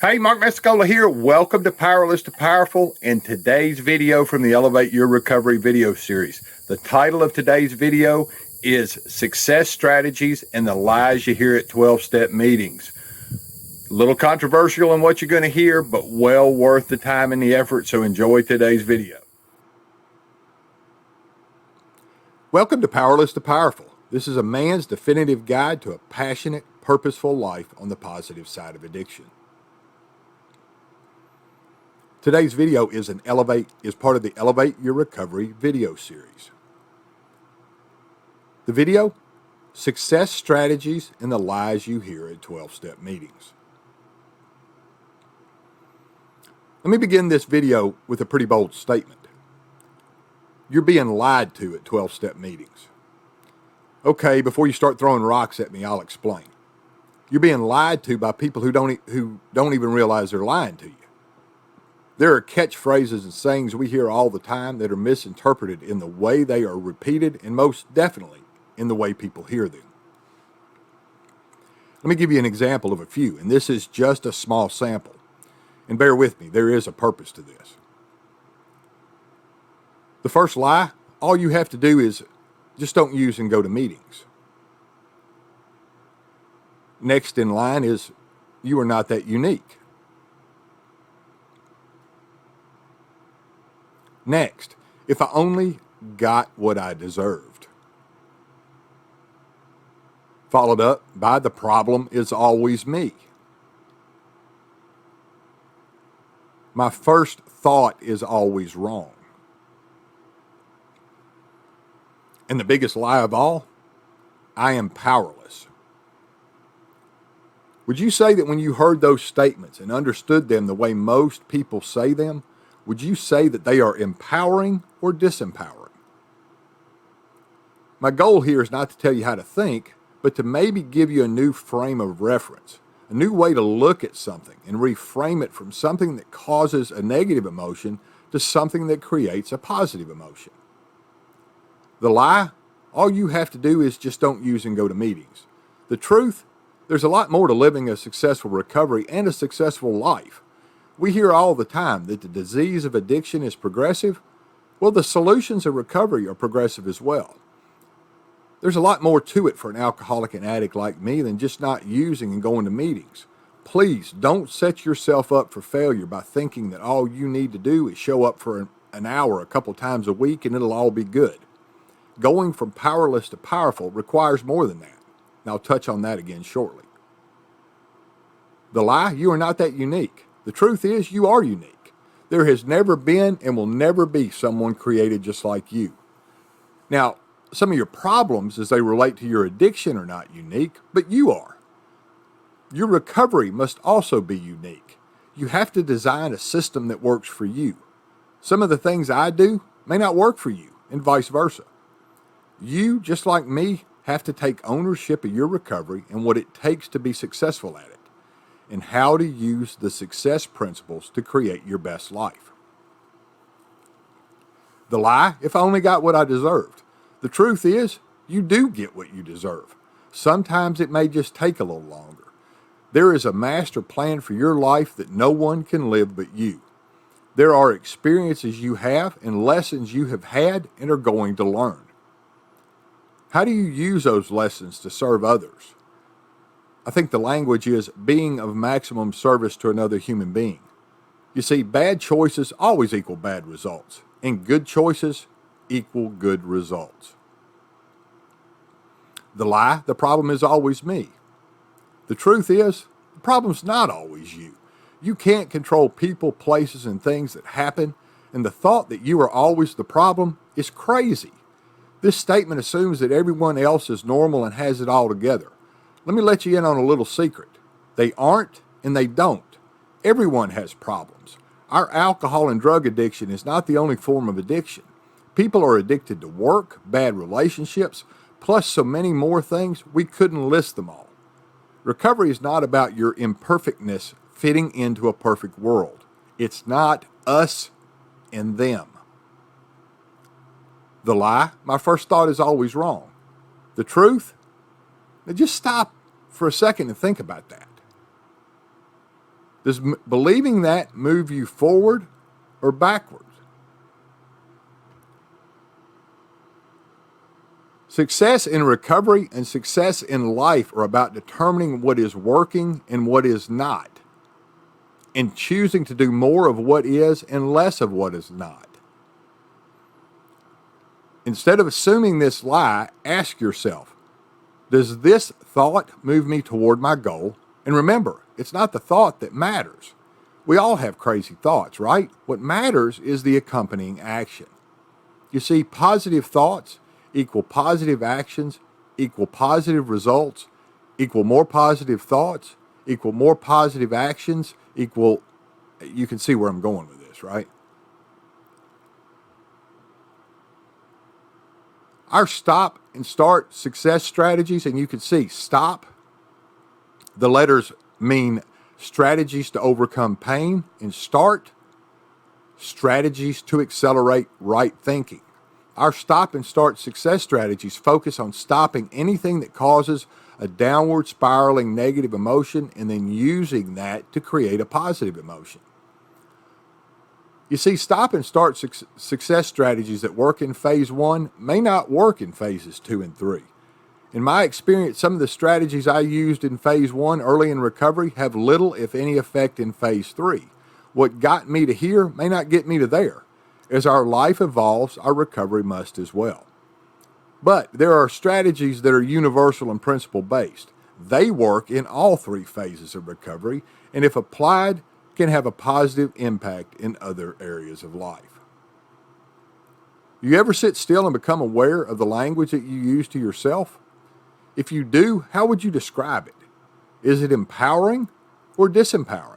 Hey, Mark Messicola here. Welcome to Powerless to Powerful and today's video from the Elevate Your Recovery video series. The title of today's video is Success Strategies and the Lies You Hear at 12-Step Meetings. A little controversial in what you're going to hear, but well worth the time and the effort, so enjoy today's video. Welcome to Powerless to Powerful. This is a man's definitive guide to a passionate, purposeful life on the positive side of addiction. Today's video is part of the Elevate Your Recovery video series. The video, Success Strategies and the Lies You Hear at 12-Step Meetings. Let me begin this video with a pretty bold statement. You're being lied to at 12-Step Meetings. Okay, before you start throwing rocks at me, I'll explain. You're being lied to by people who don't even realize they're lying to you. There are catchphrases and sayings we hear all the time that are misinterpreted in the way they are repeated and most definitely in the way people hear them. Let me give you an example of a few, and this is just a small sample. And bear with me, there is a purpose to this. The first lie, all you have to do is just don't use and go to meetings. Next in line is, you are not that unique. Next, if I only got what I deserved. Followed up by, the problem is always me. My first thought is always wrong. And the biggest lie of all, I am powerless. Would you say that when you heard those statements and understood them the way most people say them, would you say that they are empowering or disempowering? My goal here is not to tell you how to think, but to maybe give you a new frame of reference, a new way to look at something and reframe it from something that causes a negative emotion to something that creates a positive emotion. The lie, all you have to do is just don't use and go to meetings. The truth, there's a lot more to living a successful recovery and a successful life. We hear all the time that the disease of addiction is progressive. Well, the solutions of recovery are progressive as well. There's a lot more to it for an alcoholic and addict like me than just not using and going to meetings. Please don't set yourself up for failure by thinking that all you need to do is show up for an hour a couple times a week and it'll all be good. Going from powerless to powerful requires more than that. And I'll touch on that again shortly. The lie, you are not that unique. The truth is, you are unique. There has never been and will never be someone created just like you. Now, some of your problems as they relate to your addiction are not unique, but you are. Your recovery must also be unique. You have to design a system that works for you. Some of the things I do may not work for you, and vice versa. You, just like me, have to take ownership of your recovery and what it takes to be successful at it, and how to use the success principles to create your best life. The lie, if I only got what I deserved. The truth is, you do get what you deserve. Sometimes it may just take a little longer. There is a master plan for your life that no one can live but you. There are experiences you have and lessons you have had and are going to learn. How do you use those lessons to serve others? I think the language is being of maximum service to another human being. You see, bad choices always equal bad results, and good choices equal good results. The lie, the problem is always me. The truth is, the problem's not always you. You can't control people, places, and things that happen, and the thought that you are always the problem is crazy. This statement assumes that everyone else is normal and has it all together. Let me let you in on a little secret. They aren't and they don't. Everyone has problems. Our alcohol and drug addiction is not the only form of addiction. People are addicted to work, bad relationships, plus so many more things, we couldn't list them all. Recovery is not about your imperfectness fitting into a perfect world. It's not us and them. The lie, my first thought is always wrong. The truth, now just stop for a second and think about that. Does believing that move you forward or backwards? Success in recovery and success in life are about determining what is working and what is not, and choosing to do more of what is and less of what is not. Instead of assuming this lie, ask yourself, does this thought move me toward my goal? And remember, it's not the thought that matters. We all have crazy thoughts, right? What matters is the accompanying action. You see, positive thoughts equal positive actions, equal positive results, equal more positive thoughts, equal more positive actions, equal, you can see where I'm going with this, right? Our stop and start success strategies, and you can see stop, the letters mean strategies to overcome pain, and start, strategies to accelerate right thinking. Our stop and start success strategies focus on stopping anything that causes a downward spiraling negative emotion and then using that to create a positive emotion. You see, stop and start success strategies that work in phase 1 may not work in phases 2 and 3. In my experience, some of the strategies I used in phase 1 early in recovery have little, if any, effect in phase 3. What got me to here may not get me to there. As our life evolves, our recovery must as well. But there are strategies that are universal and principle-based. They work in all 3 phases of recovery, and if applied, can have a positive impact in other areas of life. You ever sit still and become aware of the language that you use to yourself? If you do, how would you describe it? Is it empowering or disempowering?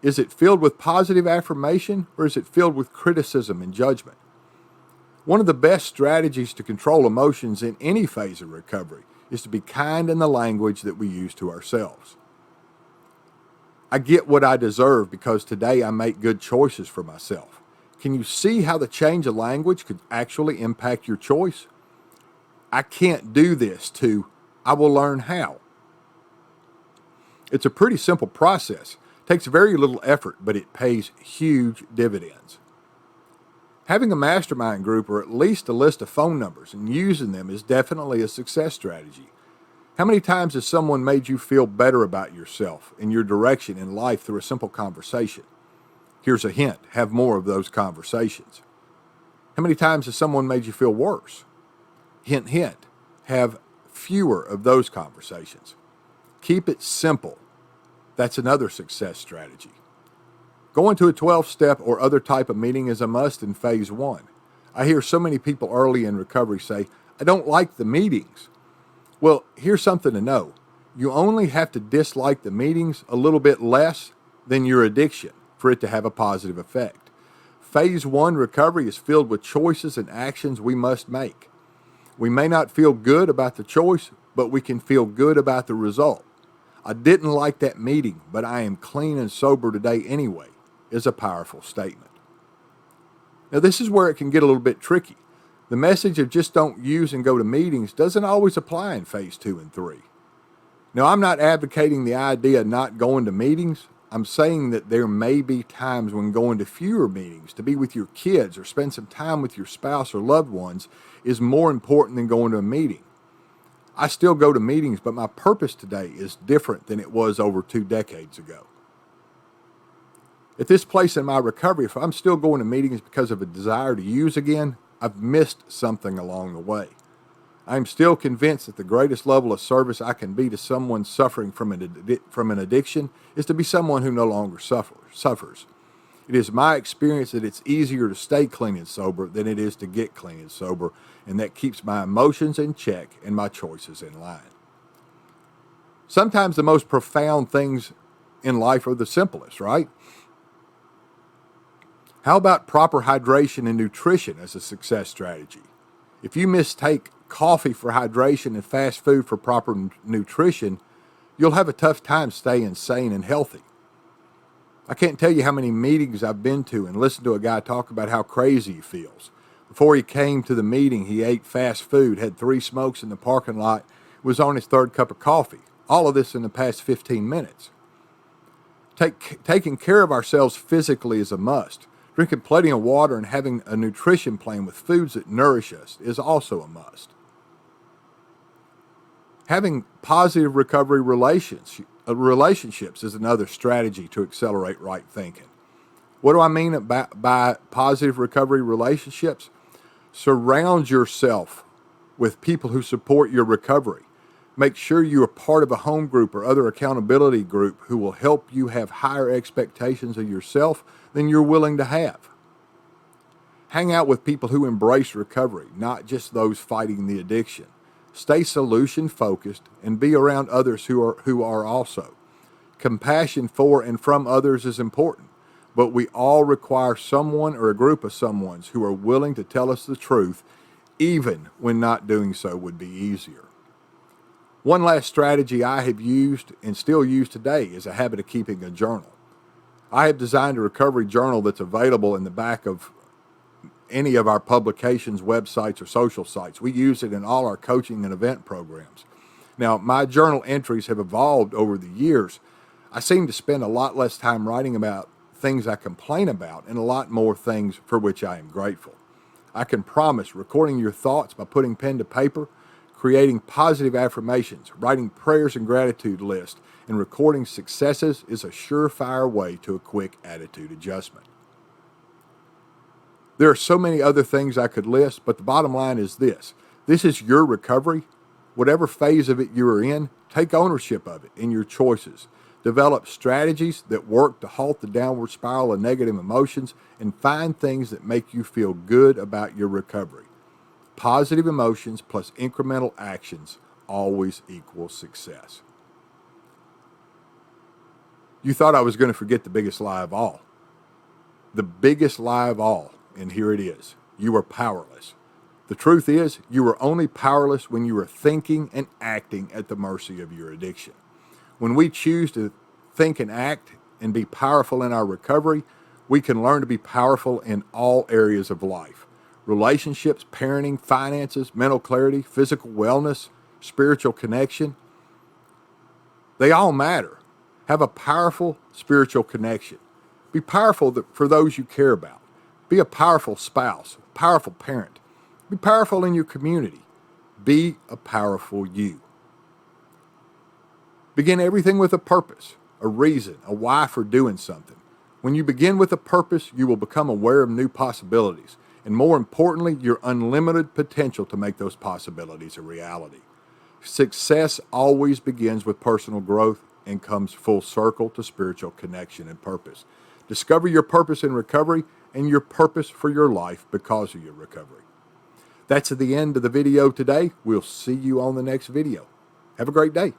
Is it filled with positive affirmation or is it filled with criticism and judgment? One of the best strategies to control emotions in any phase of recovery is to be kind in the language that we use to ourselves. I get what I deserve because today I make good choices for myself. Can you see how the change of language could actually impact your choice? I can't do this to I will learn how. It's a pretty simple process. It takes very little effort, but it pays huge dividends. Having a mastermind group or at least a list of phone numbers and using them is definitely a success strategy. How many times has someone made you feel better about yourself and your direction in life through a simple conversation? Here's a hint, have more of those conversations. How many times has someone made you feel worse? Hint, hint, have fewer of those conversations. Keep it simple. That's another success strategy. Going to a 12-step or other type of meeting is a must in phase 1. I hear so many people early in recovery say, I don't like the meetings. Well, here's something to know. You only have to dislike the meetings a little bit less than your addiction for it to have a positive effect. Phase 1 recovery is filled with choices and actions we must make. We may not feel good about the choice, but we can feel good about the result. I didn't like that meeting, but I am clean and sober today anyway, is a powerful statement. Now, this is where it can get a little bit tricky. The message of just don't use and go to meetings doesn't always apply in phase 2 and 3. Now, I'm not advocating the idea of not going to meetings. I'm saying that there may be times when going to fewer meetings to be with your kids or spend some time with your spouse or loved ones is more important than going to a meeting. I still go to meetings, but my purpose today is different than it was over 2 decades ago. At this place in my recovery, if I'm still going to meetings because of a desire to use again, I've missed something along the way. I'm still convinced that the greatest level of service I can be to someone suffering from an addiction is to be someone who no longer suffers. It is my experience that it's easier to stay clean and sober than it is to get clean and sober, and that keeps my emotions in check and my choices in line. Sometimes the most profound things in life are the simplest, right? How about proper hydration and nutrition as a success strategy? If you mistake coffee for hydration and fast food for proper nutrition, you'll have a tough time staying sane and healthy. I can't tell you how many meetings I've been to and listened to a guy talk about how crazy he feels. Before he came to the meeting, he ate fast food, had 3 smokes in the parking lot, was on his 3rd cup of coffee. All of this in the past 15 minutes. Taking care of ourselves physically is a must. Drinking plenty of water and having a nutrition plan with foods that nourish us is also a must. Having positive recovery relationships is another strategy to accelerate right thinking. What do I mean by positive recovery relationships? Surround yourself with people who support your recovery. Make sure you are part of a home group or other accountability group who will help you have higher expectations of yourself than you're willing to have. Hang out with people who embrace recovery, not just those fighting the addiction. Stay solution focused and be around others who are also. Compassion for and from others is important, but we all require someone or a group of someones who are willing to tell us the truth, even when not doing so would be easier. One last strategy I have used and still use today is a habit of keeping a journal. I have designed a recovery journal that's available in the back of any of our publications, websites, or social sites. We use it in all our coaching and event programs. Now, my journal entries have evolved over the years. I seem to spend a lot less time writing about things I complain about and a lot more things for which I am grateful. I can promise recording your thoughts by putting pen to paper, creating positive affirmations, writing prayers and gratitude lists, and recording successes is a surefire way to a quick attitude adjustment. There are so many other things I could list, but the bottom line is this. This is your recovery. Whatever phase of it you are in, take ownership of it in your choices. Develop strategies that work to halt the downward spiral of negative emotions and find things that make you feel good about your recovery. Positive emotions plus incremental actions always equals success. You thought I was going to forget the biggest lie of all. The biggest lie of all, and here it is. You are powerless. The truth is, you are only powerless when you are thinking and acting at the mercy of your addiction. When we choose to think and act and be powerful in our recovery, we can learn to be powerful in all areas of life. Relationships, parenting, finances, mental clarity, physical wellness, spiritual connection. They all matter. Have a powerful spiritual connection. Be powerful for those you care about. Be a powerful spouse, a powerful parent. Be powerful in your community. Be a powerful you. Begin everything with a purpose, a reason, a why for doing something. When you begin with a purpose, you will become aware of new possibilities. And more importantly, your unlimited potential to make those possibilities a reality. Success always begins with personal growth and comes full circle to spiritual connection and purpose. Discover your purpose in recovery and your purpose for your life because of your recovery. That's the end of the video today. We'll see you on the next video. Have a great day.